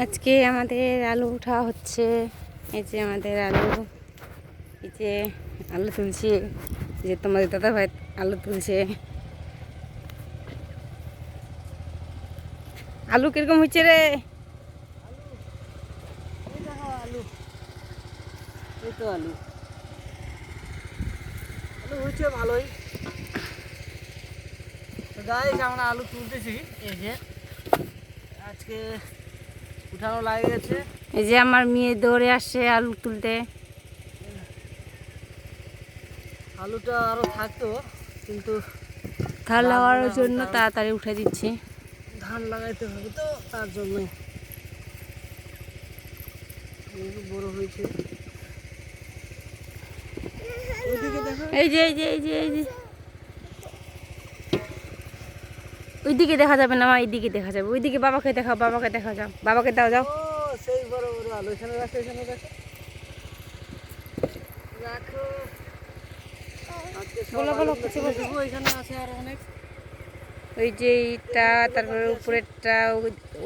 আজকে আমাদের আলু উঠা হচ্ছে। এই যে আমাদের আলু, এই যে আলু তুলছি, যে তোমাদের দাদা ভাই আলু তুলছে। আলু কিরকম হচ্ছে রে? আলু এই তো আলু আলু হয়েছে ভালোই। গাইস আমরা আলু তুলতেছি, এই যে আজকে উঠানো লাগে গেছে। এই যে আমার মেয়ে দৌড়ে আসছে আলু তুলতে। আলুটা আরো থাকতো, কিন্তু ধান লাগানোর জন্য তাড়াতাড়ি উঠে দিচ্ছি। ধান লাগাইতে হবে তো, তার জন্যই বড় হয়েছে। এই যে এই যে এই যে এই যে ওইদিকে দেখা যাবে না, এইদিকে দেখা যাবে। ওইদিকে বাবাকে দেখাও, বাবাকে দেখা যাও, বাবাকে দাও, যাও। ও সেই বড় বড় আলু, এখানে রাখো, এখানে রাখো, রাখো। বলো বলো কিছু বলো। এখানে আছে আর অনেক। ওই যে এইটা, তারপরে উপরেরটা,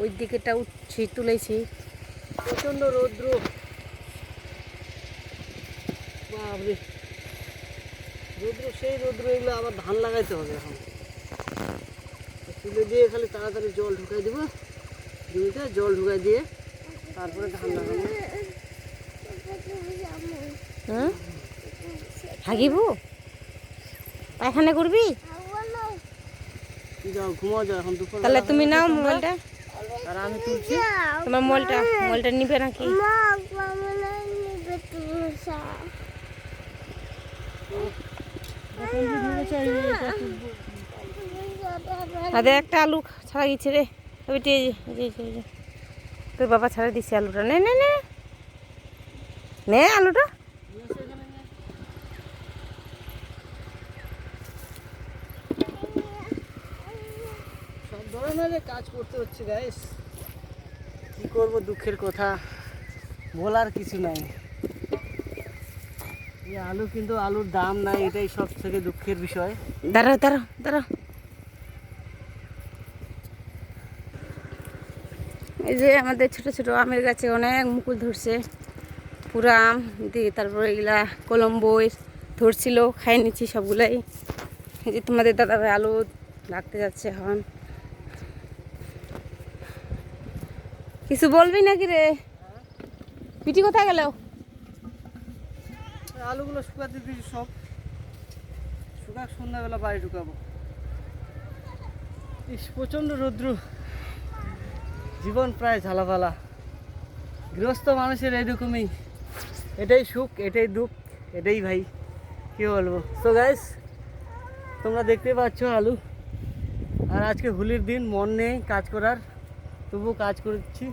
ওই দিকেটা উঠছি, তুলেছি। প্রচন্ড রৌদ্র, বাপরে রৌদ্র, সেই রৌদ্র। এগুলো আবার ধান লাগাইতে হবে এখন। তুলে দিয়ে খালি তাড়াতাড়ি জল ঢুকাই দিব জমিতে, জল ঢুকাই দিয়ে তারপরে ধান লাগাবো। হ্যাঁ, হাগিব, পায়খানা করবি? যাও ঘুমাও, যাও এখন দুপুর। তাহলে তুমি নাও মোবাইলটা, আর আমি তুলছি। তোমার মোবাইলটা নিবে নাকি? তাদের একটা আলু ছাড়া গেছে রে, ওইটি তোর বাবা ছাড়া দিচ্ছে আলুটা। নে নে নে নে আলুটা। সব ধরনের কাজ করতে হচ্ছে গাইস, কি করব, দুঃখের কথা, বলার কিছু নাই। এই আলু, কিন্তু আলুর দাম নাই, এটাই সব থেকে দুঃখের বিষয়। দাঁড়াও দাঁড়াও দাঁড়াও। এই যে আমাদের ছোট ছোট আমের গাছে অনেক মুকুল ধরছে, পুরা আম দিয়ে। তারপর এগুলা কলম্বোই ধরছিল, খাই নিচ্ছি সবগুলাই। এই যে তোমাদের দাদা ভাই আলু লাগতে যাচ্ছে এখন। কিছু বলবি নাকি রে? পিটি কোথায় গেল? আলুগুলো শুকাতে দিয়েছি, সব শুকাক, সন্ধ্যাবেলা বাড়ি ঢুকাবো। প্রচণ্ড রৌদ্র, জীবন প্রায় ঝালাপালা। গৃহস্থ মানুষের এইরকমই, এটাই সুখ, এটাই দুঃখ, এটাই ভাই, কি বলবো। সো গাইস, তোমরা দেখতে পাচ্ছ আলু। আর আজকে হোলির দিন, মন নেই কাজ করার, তবুও কাজ করছি।